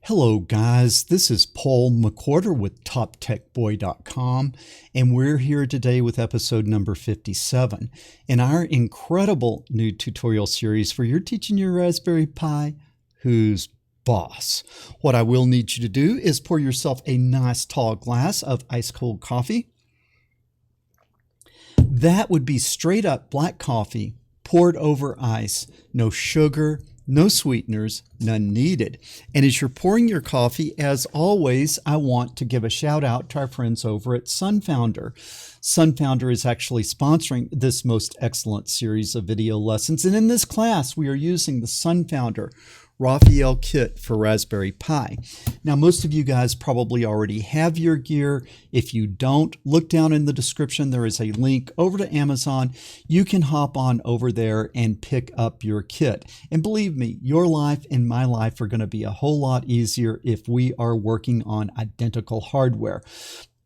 Hello guys, this is Paul McWhorter with TopTechBoy.com, and we're here today with episode number 57 in our incredible new tutorial series for your teaching your Raspberry Pi who's boss. What I will need you to do is pour yourself a nice tall glass of ice cold coffee. That would be straight up black coffee poured over ice, no sugar, no sweeteners, none needed. And as you're pouring your coffee, as always, I want to give a shout out to our friends over at Sunfounder. Sunfounder is actually sponsoring this most excellent series of video lessons. And in this class, we are using the Sunfounder Raphael kit for Raspberry Pi. Now, most of you guys probably already have your gear. If you don't, look down in the description. There is a link over to Amazon. You can hop on over there and pick up your kit. And believe me, your life and my life are going to be a whole lot easier if we are working on identical hardware.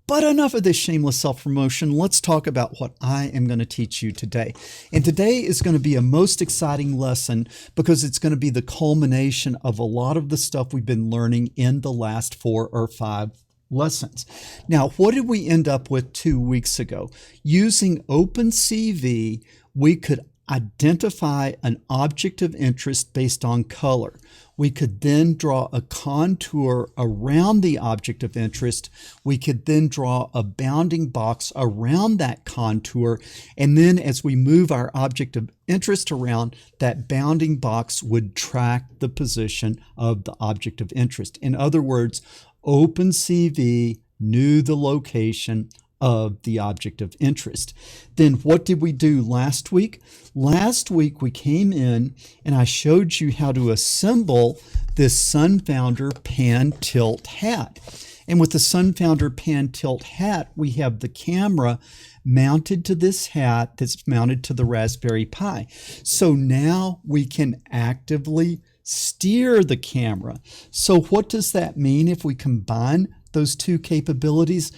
But enough of this shameless self-promotion. Let's talk about what I am going to teach you today. And today is going to be a most exciting lesson because it's going to be the culmination of a lot of the stuff we've been learning in the last 4 or 5 lessons. Now, what did we end up with 2 weeks ago? Using OpenCV, we could identify an object of interest based on color. We could then draw a contour around the object of interest. We could then draw a bounding box around that contour. And then as we move our object of interest around, that bounding box would track the position of the object of interest. In other words, OpenCV knew the location of the object of interest. Then what did we do last week? Last week we came in and I showed you how to assemble this Sunfounder pan tilt hat. And with the Sunfounder pan tilt hat, we have the camera mounted to this hat that's mounted to the Raspberry Pi. So now we can actively steer the camera. So what does that mean if we combine those two capabilities?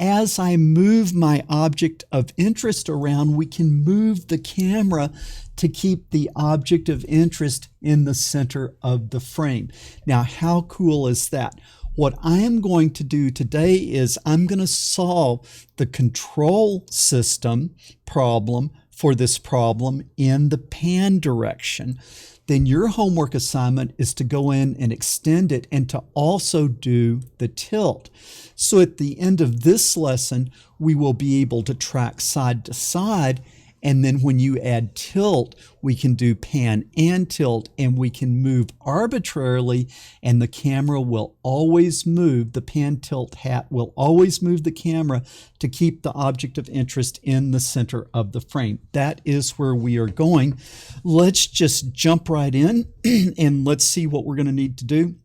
As I move my object of interest around, we can move the camera to keep the object of interest in the center of the frame. Now, how cool is that? What I am going to do today is I'm going to solve the control system problem for this problem in the pan direction. Then your homework assignment is to go in and extend it and to also do the tilt. So at the end of this lesson, we will be able to track side to side. And then when you add tilt, we can do pan and tilt, and we can move arbitrarily, and the camera will always move. The pan tilt hat will always move the camera to keep the object of interest in the center of the frame. That is where we are going. Let's just jump right in and let's see what we're going to need to do.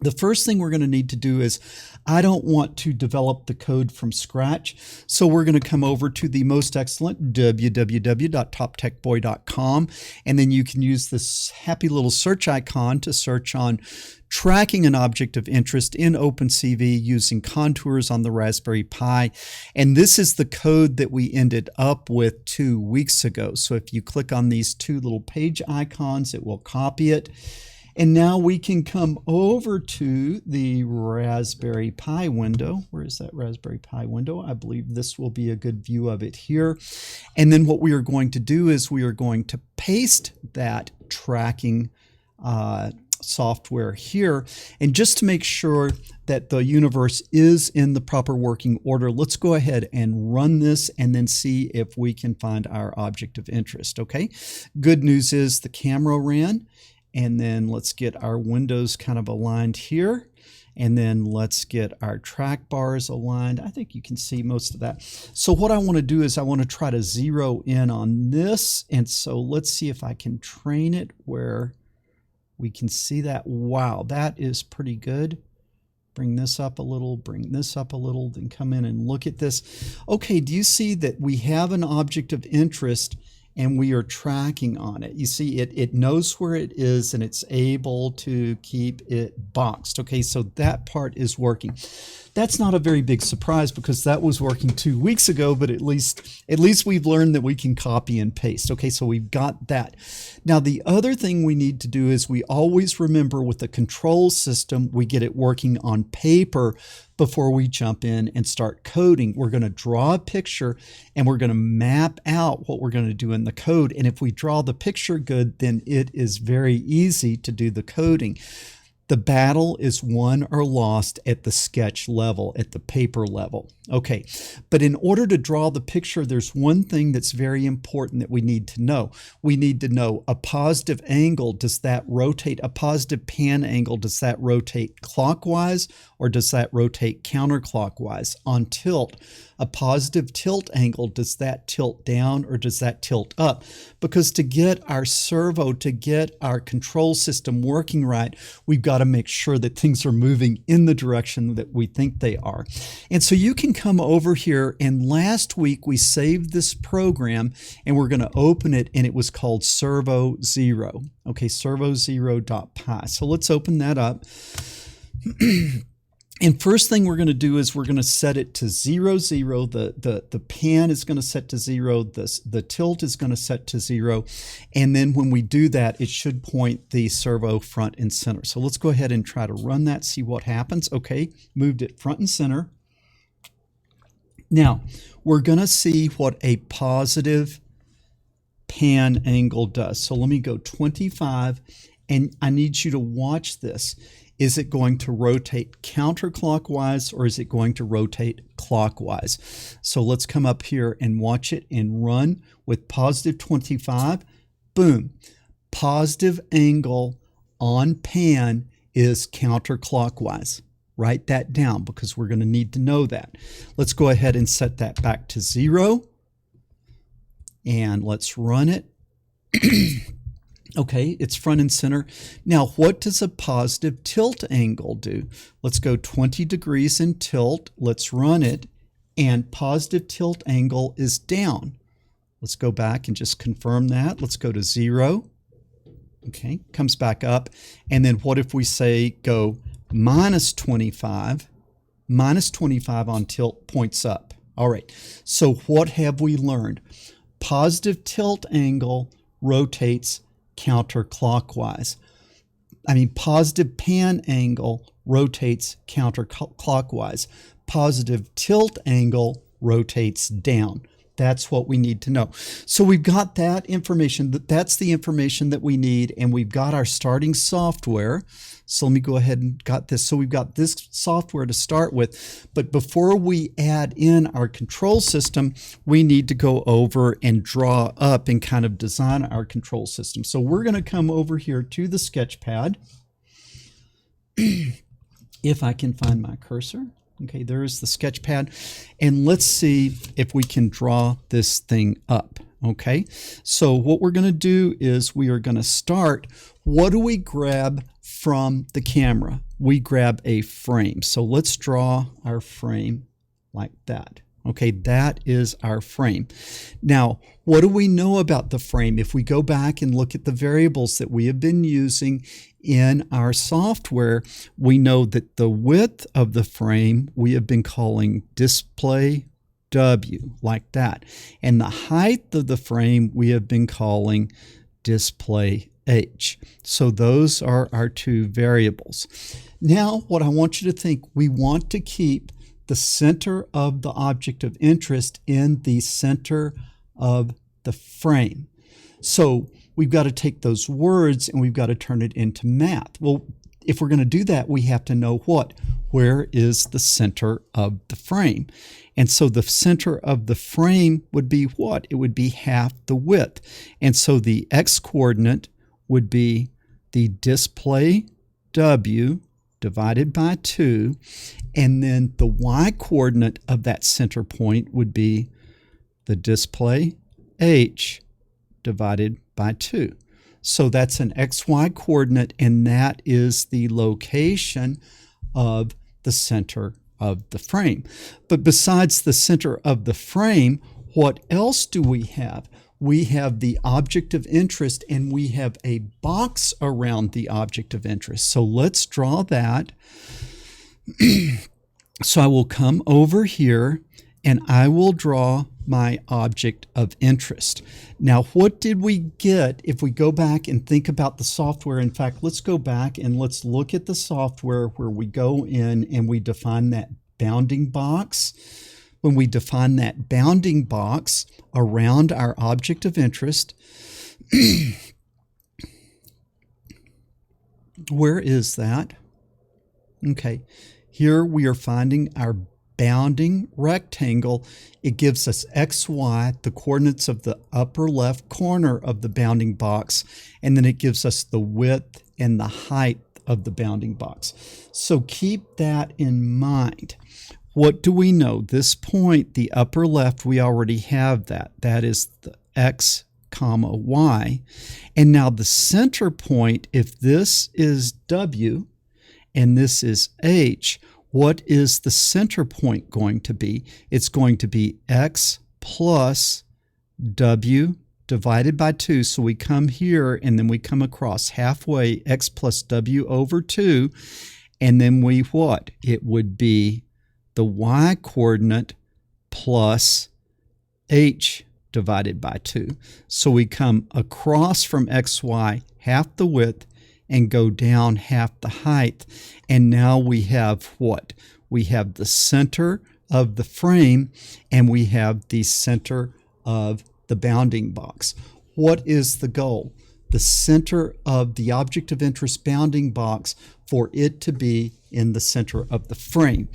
The first thing we're going to need to do is, I don't want to develop the code from scratch, so we're going to come over to the most excellent www.toptechboy.com, and then you can use this happy little search icon to search on tracking an object of interest in OpenCV using contours on the Raspberry Pi. And this is the code that we ended up with 2 weeks ago. So if you click on these 2 little page icons, it will copy it. And now we can come over to the Raspberry Pi window. Where is that Raspberry Pi window? I believe this will be a good view of it here. And then what we are going to do is we are going to paste that tracking software here. And just to make sure that the universe is in the proper working order, let's go ahead and run this and then see if we can find our object of interest. Okay. Good news is the camera ran. And then let's get our windows kind of aligned here. And then let's get our track bars aligned. I think you can see most of that. So what I want to do is I want to try to zero in on this. And so let's see if I can train it where we can see that. Wow, that is pretty good. Bring this up a little, bring this up a little, then come in and look at this. Okay, do you see that we have an object of interest and we are tracking on it? You see, it knows where it is and it's able to keep it boxed. Okay, so that part is working. That's not a very big surprise because that was working 2 weeks ago, but at least we've learned that we can copy and paste. Okay, so we've got that. Now, the other thing we need to do is we always remember with the control system, we get it working on paper before we jump in and start coding. We're going to draw a picture and we're going to map out what we're going to do in the code. And if we draw the picture good, then it is very easy to do the coding. The battle is won or lost at the sketch level, at the paper level. Okay, but in order to draw the picture, there's one thing that's very important that we need to know. We need to know a positive angle, does that rotate, a positive pan angle, does that rotate clockwise or does that rotate counterclockwise? On tilt, a positive tilt angle, does that tilt down or does that tilt up? Because to get our servo, to get our control system working right, we've got to make sure that things are moving in the direction that we think they are. And so you can come over here, and last week we saved this program and we're going to open it, and it was called servo 0. Okay, servo0.py. So let's open that up. And first thing we're going to do is we're going to set it to 0, 0. The pan is going to set to 0. The tilt is going to set to 0. And then when we do that, it should point the servo front and center. So let's go ahead and try to run that, see what happens. Okay, moved it front and center. Now, we're going to see what a positive pan angle does. So let me go 25, and I need you to watch this. Is it going to rotate counterclockwise or is it going to rotate clockwise? So let's come up here and watch it and run with positive 25. Boom. Positive angle on pan is counterclockwise. Write that down because we're going to need to know that. Let's go ahead and set that back to 0. And let's run it. Okay, it's front and center. Now, what does a positive tilt angle do? Let's go 20 degrees in tilt. Let's run it. And positive tilt angle is down. Let's go back and just confirm that. Let's go to 0. Okay, comes back up. And then what if we say go minus 25? Minus 25 on tilt points up. All right, so what have we learned? Positive tilt angle rotates counterclockwise. Positive pan angle rotates counterclockwise. Positive tilt angle rotates down. That's what we need to know. So we've got that information. That's the information that we need, and we've got our starting software. So let me go ahead and got this. So we've got this software to start with. But before we add in our control system, we need to go over and draw up and kind of design our control system. So we're going to come over here to the sketch pad. If I can find my cursor. Okay, there's the sketch pad. And let's see if we can draw this thing up. Okay, so what we're going to do is we are going to start. What do we grab from the camera? We grab a frame. So let's draw our frame like that. Okay, that is our frame. Now, what do we know about the frame? If we go back and look at the variables that we have been using in our software, we know that the width of the frame we have been calling display W, like that. And the height of the frame we have been calling display H. So those are our two variables. Now, what I want you to think, we want to keep the center of the object of interest in the center of the frame. So we've got to take those words and we've got to turn it into math. Well, if we're going to do that, we have to know what? Where is the center of the frame? And so the center of the frame would be what? It would be half the width. And so the x-coordinate would be the display W divided by 2, and then the y-coordinate of that center point would be the display H divided by 2. So that's an xy coordinate, and that is the location of the center of the frame. But besides the center of the frame, what else do we have? We have the object of interest, and we have a box around the object of interest. So let's draw that. So I will come over here and I will draw my object of interest. Now, what did we get if we go back and think about the software? In fact, let's go back and let's look at the software where we go in and we define that bounding box. When we define that bounding box around our object of interest, where is that? Okay, here we are finding our bounding rectangle. It gives us XY, the coordinates of the upper left corner of the bounding box, and then it gives us the width and the height of the bounding box. So keep that in mind. What do we know? This point, the upper left, we already have that. That is the X comma Y. And now the center point, if this is W and this is H, what is the center point going to be? It's going to be X plus W divided by 2. So we come here and then we come across halfway, X plus W over 2. And then we what? It would be the Y coordinate plus H divided by 2. So we come across from XY, half the width, and go down half the height. And now we have what? We have the center of the frame and we have the center of the bounding box. What is the goal? The center of the object of interest bounding box, for it to be in the center of the frame.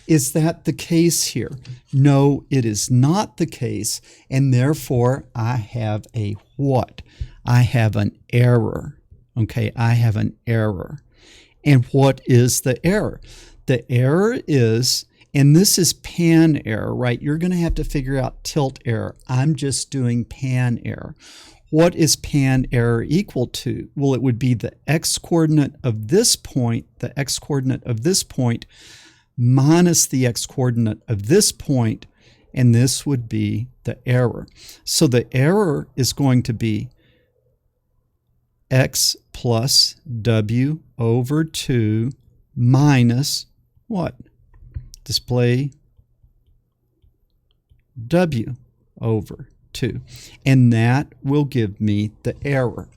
Is that the case here? No, it is not the case, and therefore I have a what? I have an error. Okay, I have an error. And what is the error? The error is, and this is pan error, right? You're going to have to figure out tilt error. I'm just doing pan error. What is pan error equal to? Well, it would be the x coordinate of this point, the x coordinate of this point, minus the x coordinate of this point, and this would be the error. So the error is going to be X plus W over 2 minus what? Display W over 2. And that will give me the error.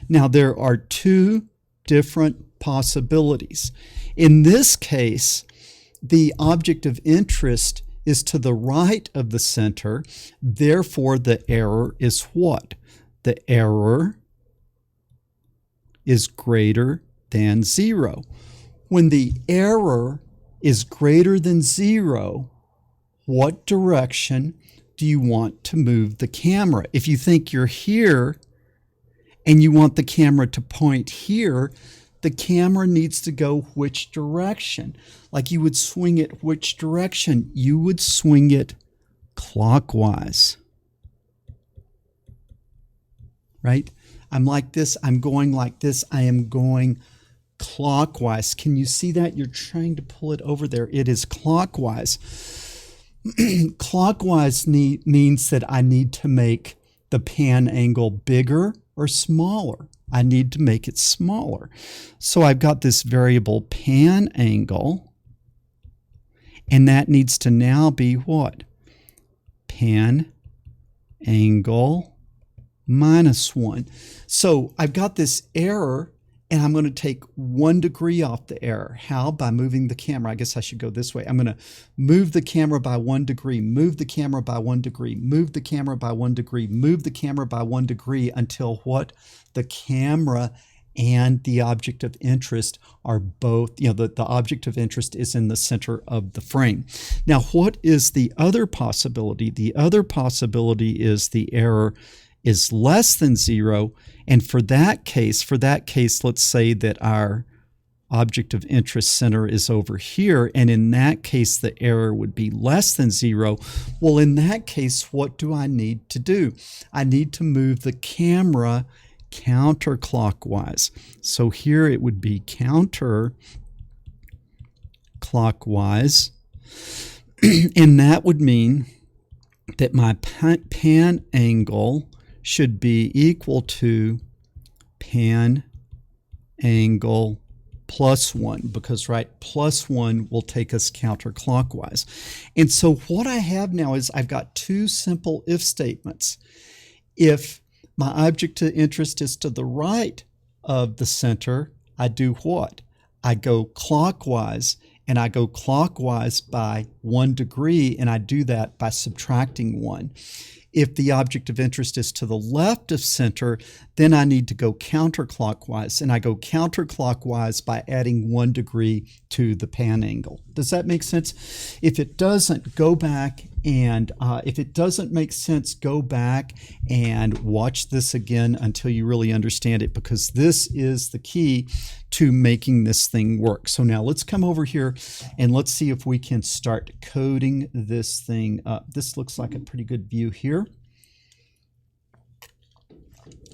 Now there are two different possibilities. In this case, the object of interest is to the right of the center. Therefore, the error is what? The error is greater than 0. When the error is greater than 0, what direction do you want to move the camera? If you think you're here and you want the camera to point here, the camera needs to go which direction? Like you would swing it which direction? You would swing it clockwise. Right? I'm like this, I'm going like this, I am going clockwise. Can you see that? You're trying to pull it over there. It is clockwise. Clockwise means that I need to make the pan angle bigger or smaller. I need to make it smaller. So I've got this variable pan angle, and that needs to now be what? Pan angle minus 1. So I've got this error, and I'm going to take 1 degree off the error. How? By moving the camera. I guess I should go this way. I'm going to move the camera by 1 degree, move the camera by 1 degree, move the camera by 1 degree, move the camera by 1 degree until what? The camera and the object of interest are both, the object of interest is in the center of the frame. Now, what is the other possibility? The other possibility is the error is less than 0, and for that case, let's say that our object of interest center is over here, and in that case, the error would be less than 0. Well, in that case, what do I need to do? I need to move the camera counterclockwise. So here it would be counterclockwise, and that would mean that my pan angle should be equal to pan angle plus 1 because, right, plus 1 will take us counterclockwise. And so what I have now is I've got two simple if statements. If my object of interest is to the right of the center, I do what? I go clockwise, and I go clockwise by 1 degree, and I do that by subtracting 1. If the object of interest is to the left of center, then I need to go counterclockwise, and I go counterclockwise by adding 1 degree to the pan angle. Does that make sense? If it doesn't, go back and if it doesn't make sense, go back and watch this again until you really understand it, because this is the key to making this thing work. So now let's come over here and let's see if we can start coding this thing up. This looks like a pretty good view here.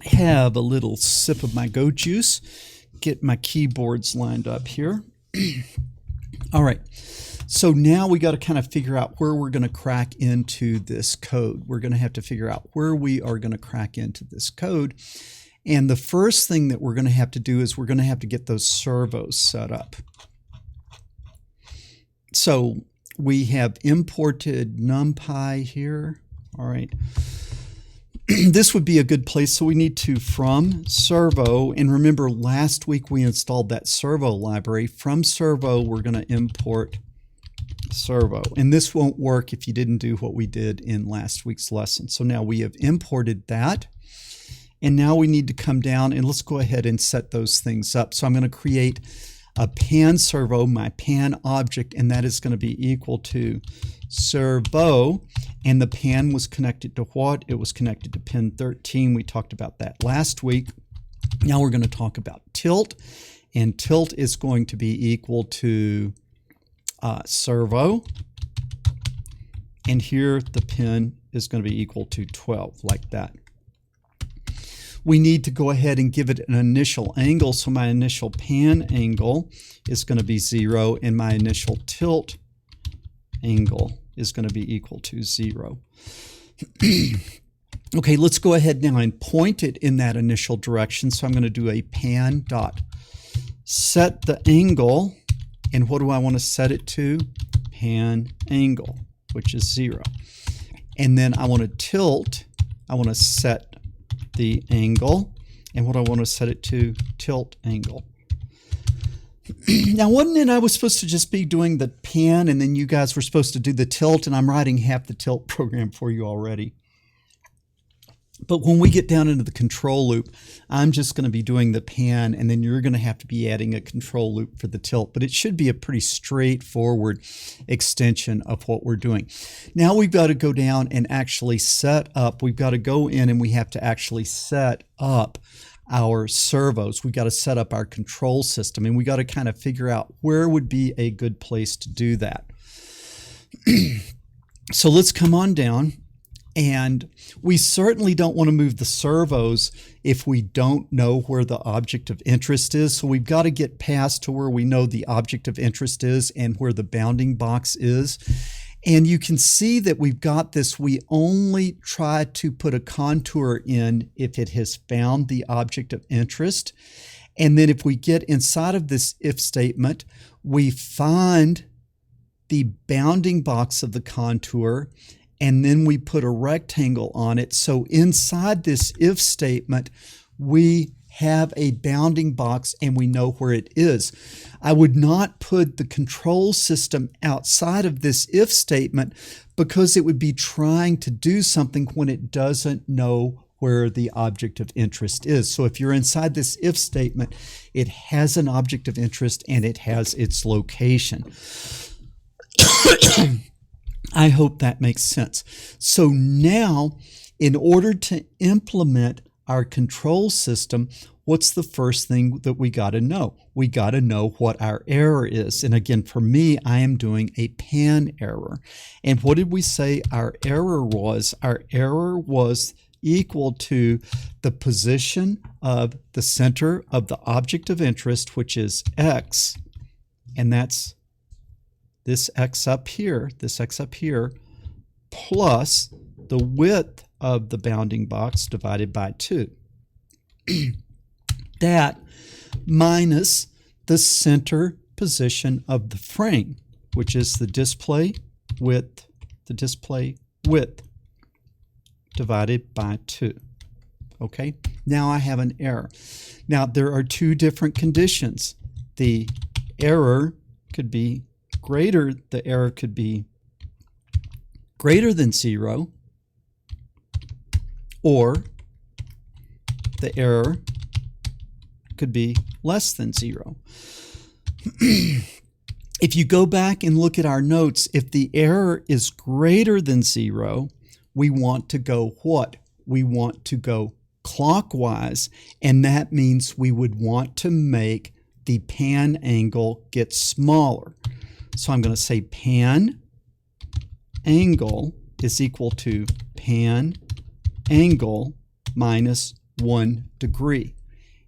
Have a little sip of my goat juice. Get my keyboards lined up here. All right. So now we got to kind of figure out where we're going to crack into this code. We're going to have to figure out where we are going to crack into this code. And the first thing that we're going to have to do is we're going to have to get those servos set up. So we have imported NumPy here. All right. This would be a good place. So we need to from servo, and remember last week we installed that servo library. From servo, we're going to import servo. And this won't work if you didn't do what we did in last week's lesson. So now we have imported that. And now we need to come down and let's go ahead and set those things up. So I'm going to create a pan servo, my pan object, and that is going to be equal to servo. And the pan was connected to what? It was connected to pin 13. We talked about that last week. Now we're going to talk about tilt. And tilt is going to be equal to servo. And here the pin is going to be equal to 12, like that. We need to go ahead and give it an initial angle. So my initial pan angle is going to be 0, and my initial tilt angle is going to be equal to 0. Okay, let's go ahead now and point it in that initial direction. So I'm going to do a pan dot set the angle. And what do I want to set it to? Pan angle, which is 0. And then I want to tilt. I want to set the angle, and what I want to set it to, tilt angle. Now, wasn't it I was supposed to just be doing the pan, and then you guys were supposed to do the tilt, and I'm writing half the tilt program for you already. But when we get down into the control loop, I'm just going to be doing the pan, and then you're going to have to be adding a control loop for the tilt. But it should be a pretty straightforward extension of what we're doing. Now we've got to go down and actually set up. We've got to go in and we have to actually set up our servos. We've got to set up our control system, and we got to kind of figure out where would be a good place to do that. So let's come on down. And we certainly don't want to move the servos if we don't know where the object of interest is. So we've got to get past to where we know the object of interest is and where the bounding box is. And you can see that we've got this. We only try to put a contour in if it has found the object of interest. And then if we get inside of this if statement, we find the bounding box of the contour, and then we put a rectangle on it. So inside this if statement, we have a bounding box and we know where it is. I would not put the control system outside of this if statement because it would be trying to do something when it doesn't know where the object of interest is. So if you're inside this if statement, it has an object of interest and it has its location. I hope that makes sense. So now, in order to implement our control system, what's the first thing that we got to know? We got to know what our error is. And again, for me, I am doing a pan error. And what did we say our error was? Our error was equal to the position of the center of the object of interest, which is X, and that's this X up here, plus the width of the bounding box divided by 2. That minus the center position of the frame, which is the display width divided by 2. Okay, now I have an error. Now there are two different conditions. The error could be greater than 0, or the error could be less than 0. If you go back and look at our notes, if the error is greater than 0, we want to go what? We want to go clockwise, and that means we would want to make the pan angle get smaller. So I'm going to say pan angle is equal to pan angle minus 1 degree.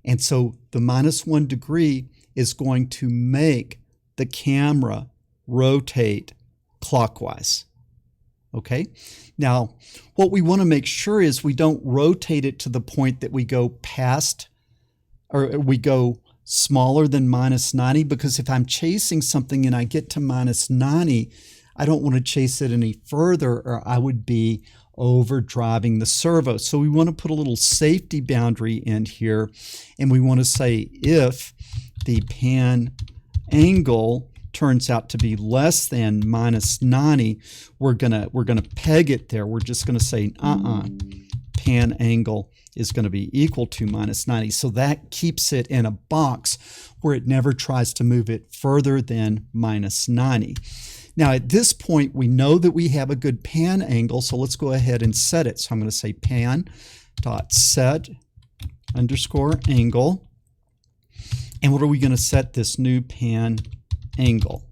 And so the minus 1 degree is going to make the camera rotate clockwise. Okay? Now, what we want to make sure is we don't rotate it to the point that we go past, or we go smaller than minus 90, because if I'm chasing something and I get to minus 90, I don't want to chase it any further, or I would be overdriving the servo. So we want to put a little safety boundary in here, and we want to say if the pan angle turns out to be less than minus 90, we're gonna peg it there. We're just gonna say pan angle is going to be equal to minus 90. So that keeps it in a box where it never tries to move it further than minus 90. Now at this point, we know that we have a good pan angle, so let's go ahead and set it. So I'm going to say pan dot set underscore angle. And what are we going to set this new pan angle?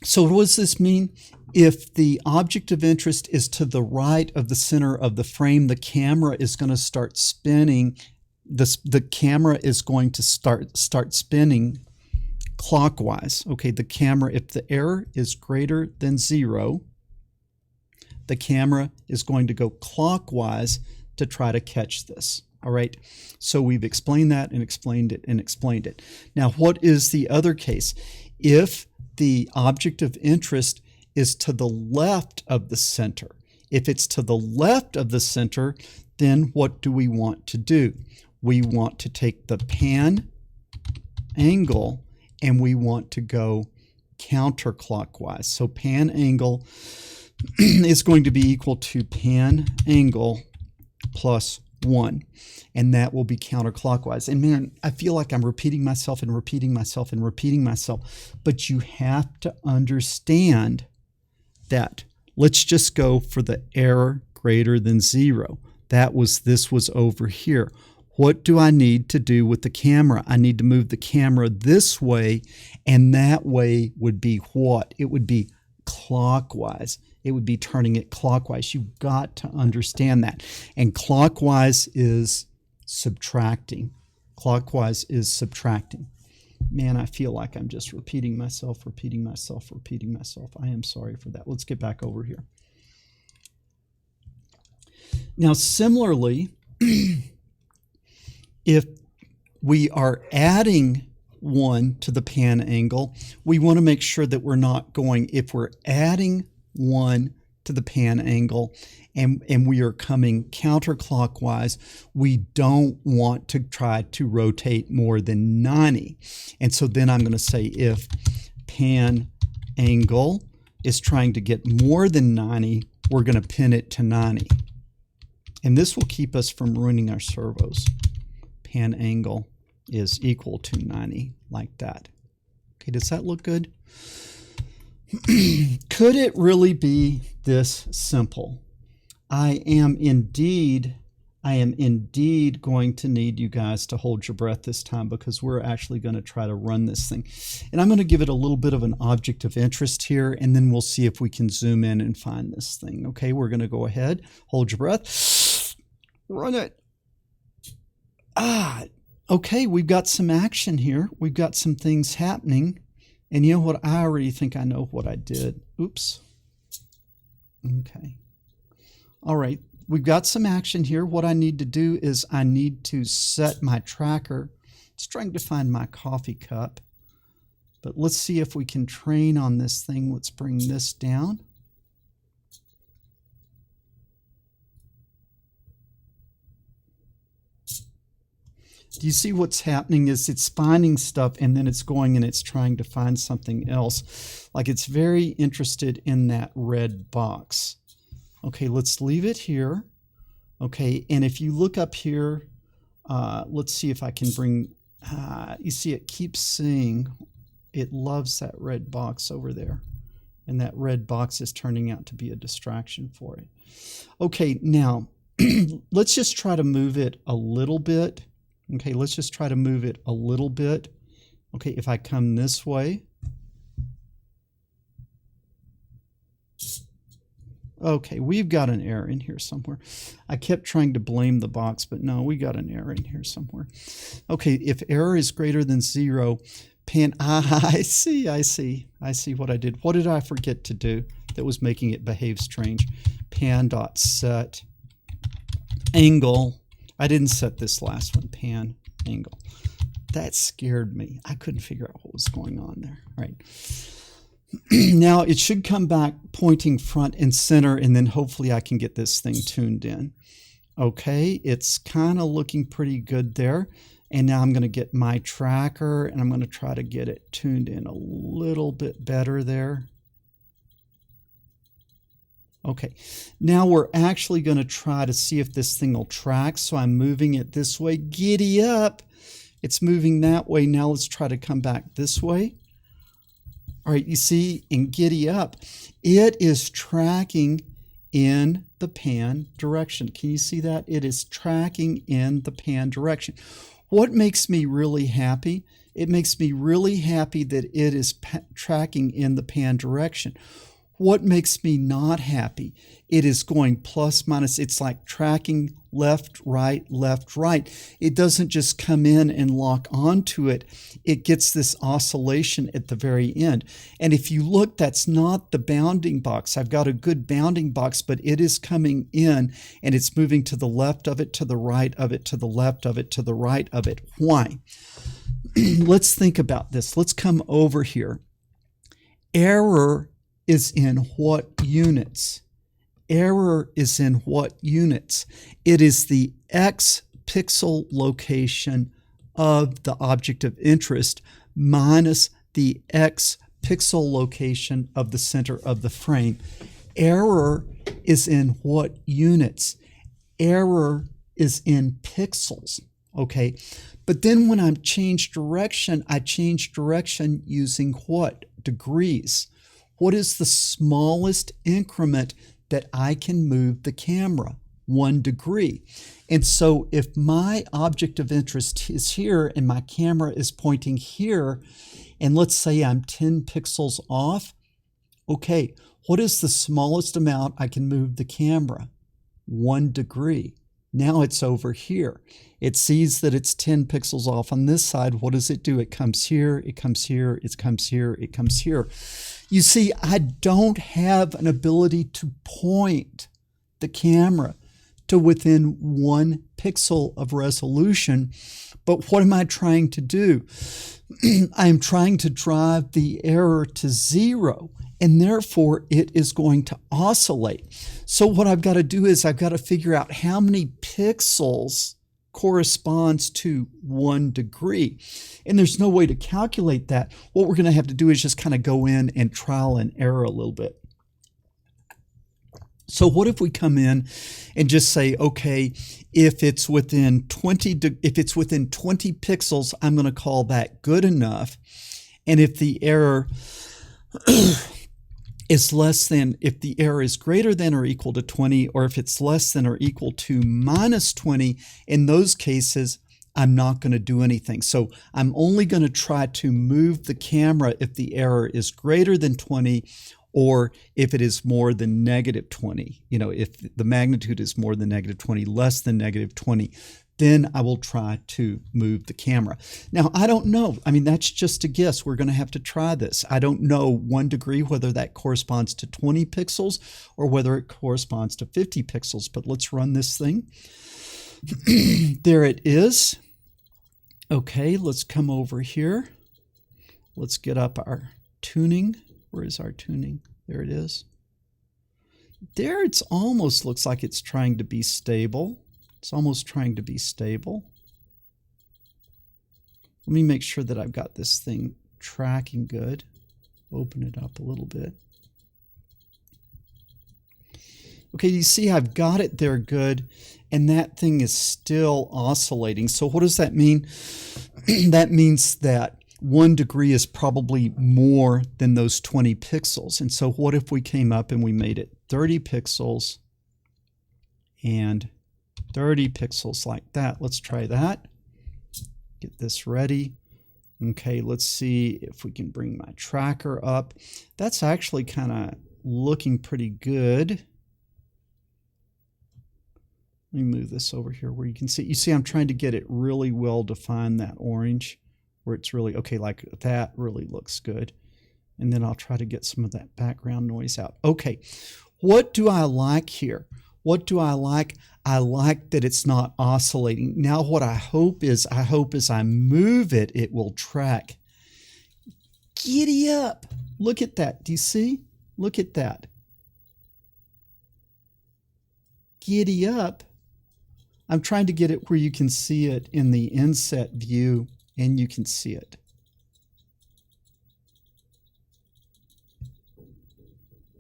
So what does this mean? If the object of interest is to the right of the center of the frame, the camera is going to start spinning. The camera is going to start spinning clockwise. Okay, the camera, if the error is greater than 0, the camera is going to go clockwise to try to catch this. All right, so we've explained that and explained it and explained it. Now, what is the other case? If the object of interest is to the left of the center. If it's to the left of the center, then what do we want to do? We want to take the pan angle and we want to go counterclockwise. So pan angle is going to be equal to pan angle plus 1, and that will be counterclockwise. And man, I feel like I'm repeating myself and repeating myself and repeating myself, but you have to understand that. Let's just go for the error greater than 0. This was over here. What do I need to do with the camera? I need to move the camera this way, and that way would be what? It would be clockwise. It would be turning it clockwise. You've got to understand that. And clockwise is subtracting. Clockwise is subtracting. Man, I feel like I'm just repeating myself. I am sorry for that. Let's get back over here. Now, similarly, if we are adding 1 to the pan angle, we want to make sure that we're not going, if we're adding 1 to the pan angle and we are coming counterclockwise, we don't want to try to rotate more than 90. And so then I'm going to say if pan angle is trying to get more than 90, we're going to pin it to 90. And this will keep us from ruining our servos. Pan angle is equal to 90, like that. Okay, does that look good? Could it really be this simple? I am indeed going to need you guys to hold your breath this time, because we're actually going to try to run this thing. And I'm going to give it a little bit of an object of interest here, and then we'll see if we can zoom in and find this thing. Okay, we're going to go ahead, hold your breath, run it. Okay, we've got some action here. We've got some things happening. And you know what? I already think I know what I did. Oops. Okay. All right. We've got some action here. What I need to do is I need to set my tracker It's trying to find my coffee cup. But let's see if we can train on this thing. Let's bring this down. Do you see what's happening is it's finding stuff and then it's going and it's trying to find something else. Like it's very interested in that red box. Okay, let's leave it here. Okay, and if you look up here, let's see if I can bring, you see it keeps saying it loves that red box over there. And that red box is turning out to be a distraction for it. Okay, now let's just try to move it a little bit. Okay, let's just try to move it a little bit. Okay, if I come this way. Okay, we've got an error in here somewhere. I kept trying to blame the box, but no, we got an error in here somewhere. Okay, if error is greater than 0, pan, I see what I did. What did I forget to do that was making it behave strange? Pan.set angle. I didn't set this last one, pan angle. That scared me. I couldn't figure out what was going on there. All right. Now it should come back pointing front and center, and then hopefully I can get this thing tuned in. Okay, it's kind of looking pretty good there. And now I'm going to get my tracker, and I'm going to try to get it tuned in a little bit better there. Okay, now we're actually going to try to see if this thing will track. So I'm moving it this way. Giddy up. It's moving that way. Now let's try to come back this way. All right, you see, in giddy up, it is tracking in the pan direction. Can you see that? It is tracking in the pan direction. What makes me really happy? It makes me really happy that it is tracking in the pan direction. What makes me not happy? It is going plus minus. It's like tracking left, right, left, right. It doesn't just come in and lock onto it. It gets this oscillation at the very end. And if you look, that's not the bounding box. I've got a good bounding box, but it is coming in and it's moving to the left of it, to the right of it, to the left of it, to the right of it. Why? Let's think about this. Let's come over here. Error is in what units? Error is in what units? It is the X pixel location of the object of interest minus the X pixel location of the center of the frame. Error is in what units? Error is in pixels, okay? But then when I change direction using what? Degrees. What is the smallest increment that I can move the camera? 1 degree. And so if my object of interest is here and my camera is pointing here, and let's say I'm 10 pixels off, okay, what is the smallest amount I can move the camera? 1 degree. Now it's over here. It sees that it's 10 pixels off on this side. What does it do? It comes here, it comes here, it comes here, it comes here. You see, I don't have an ability to point the camera to within 1 pixel of resolution. But what am I trying to do? I'm trying to drive the error to 0, and therefore it is going to oscillate. So what I've got to do is I've got to figure out how many pixels corresponds to 1 degree. And there's no way to calculate that. What we're going to have to do is just kind of go in and trial and error a little bit. So what if we come in and just say, okay, if it's within 20 pixels, I'm going to call that good enough. And if the error is less than, if the error is greater than or equal to 20, or if it's less than or equal to minus 20, in those cases, I'm not going to do anything. So I'm only going to try to move the camera if the error is greater than 20, or if it is more than negative 20. You know, if the magnitude is more than negative 20, less than negative 20, then I will try to move the camera. Now, I don't know. I mean, that's just a guess. We're going to have to try this. I don't know 1 degree, whether that corresponds to 20 pixels or whether it corresponds to 50 pixels. But let's run this thing. There it is. Okay, let's come over here. Let's get up our tuning. Where is our tuning? There it is. There it's almost looks like it's trying to be stable. It's almost trying to be stable. Let me make sure that I've got this thing tracking good. Open it up a little bit. Okay, you see I've got it there good, and that thing is still oscillating. So what does that mean? That means that 1 degree is probably more than those 20 pixels. And so what if we came up and we made it 30 pixels and 30 pixels like that? Let's try that. Get this ready. Okay, let's see if we can bring my tracker up. That's actually kind of looking pretty good. Let me move this over here where you can see. You see I'm trying to get it really well defined, that orange, where it's really, okay, like that really looks good. And then I'll try to get some of that background noise out. Okay, what do I like here? What do I like? I like that it's not oscillating. Now what I hope is as I move it, it will track. Giddy up. Look at that. Do you see? Look at that. Giddy up. I'm trying to get it where you can see it in the inset view, and you can see it.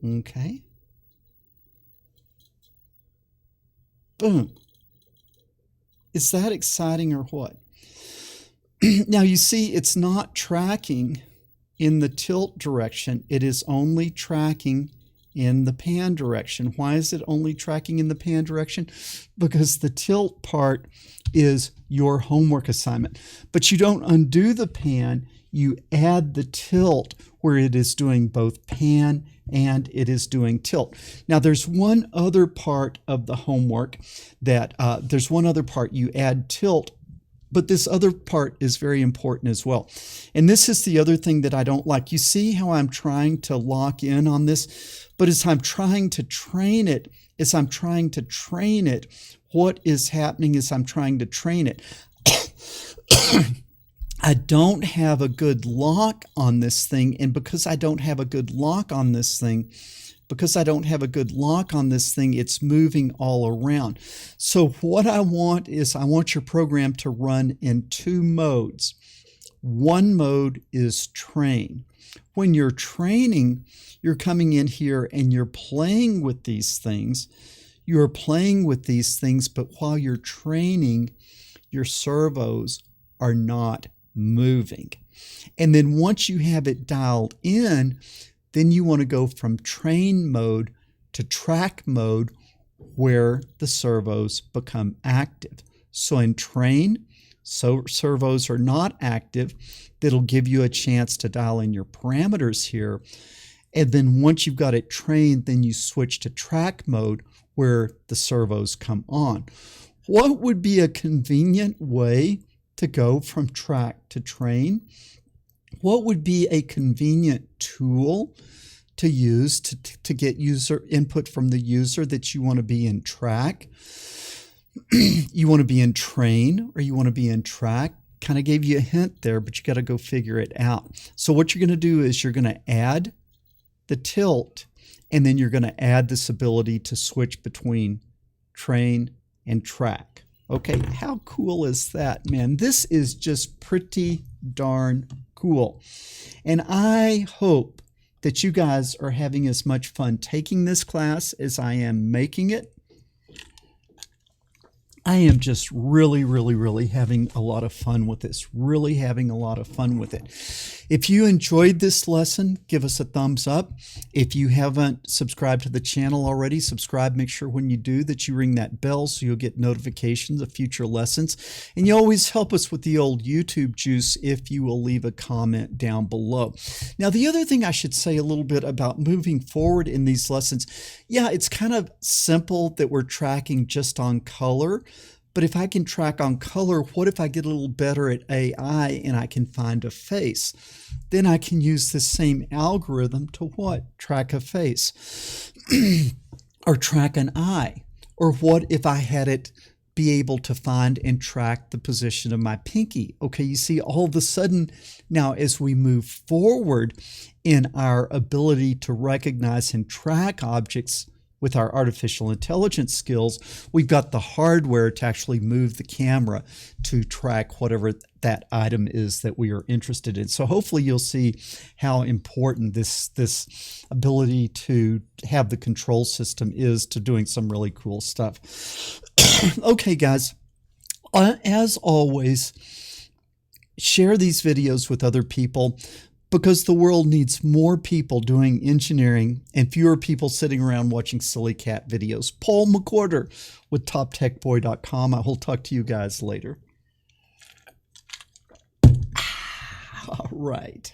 Okay. Boom. Is that exciting or what? Now you see it's not tracking in the tilt direction. It is only tracking in the pan direction. Why is it only tracking in the pan direction? Because the tilt part is your homework assignment. But you don't undo the pan, you add the tilt where it is doing both pan and it is doing tilt. Now there's one other part of the homework that, there's one other part you add tilt, but this other part is very important as well. And this is the other thing that I don't like. You see how I'm trying to lock in on this? But as I'm trying to train it, what is happening is I'm trying to train it. I don't have a good lock on this thing, and because I don't have a good lock on this thing, it's moving all around. So what I want is I want your program to run in 2 modes. One mode is train. When you're training, you're coming in here and you're playing with these things. But while you're training, your servos are not moving. And then once you have it dialed in, then you want to go from train mode to track mode where the servos become active. So in train, servos are not active. That'll give you a chance to dial in your parameters here. And then once you've got it trained, then you switch to track mode where the servos come on. What would be a convenient way to go from track to train? What would be a convenient tool to use to get user input from the user that you want to be in track? You want to be in train or you want to be in track? Kind of gave you a hint there, but you got to go figure it out. So what you're going to do is you're going to add the tilt, and then you're going to add this ability to switch between train and track. Okay, how cool is that, man? This is just pretty darn cool. And I hope that you guys are having as much fun taking this class as I am making it. I am just really having a lot of fun with this, If you enjoyed this lesson, give us a thumbs up. If you haven't subscribed to the channel already, subscribe. Make sure when you do that you ring that bell so you'll get notifications of future lessons. And you always help us with the old YouTube juice if you will leave a comment down below. Now, the other thing I should say a little bit about moving forward in these lessons, yeah, it's kind of simple that we're tracking just on color. But if I can track on color, what if I get a little better at AI and I can find a face? Then I can use the same algorithm to what? Track a face or track an eye. Or what if I had it be able to find and track the position of my pinky. Okay, you see, all of a sudden now as we move forward in our ability to recognize and track objects with our artificial intelligence skills, we've got the hardware to actually move the camera to track whatever that item is that we are interested in. So hopefully you'll see how important this ability to have the control system is to doing some really cool stuff. Okay, guys, as always, share these videos with other people, because the world needs more people doing engineering and fewer people sitting around watching silly cat videos. Paul McWhorter with TopTechBoy.com. I will talk to you guys later. All right.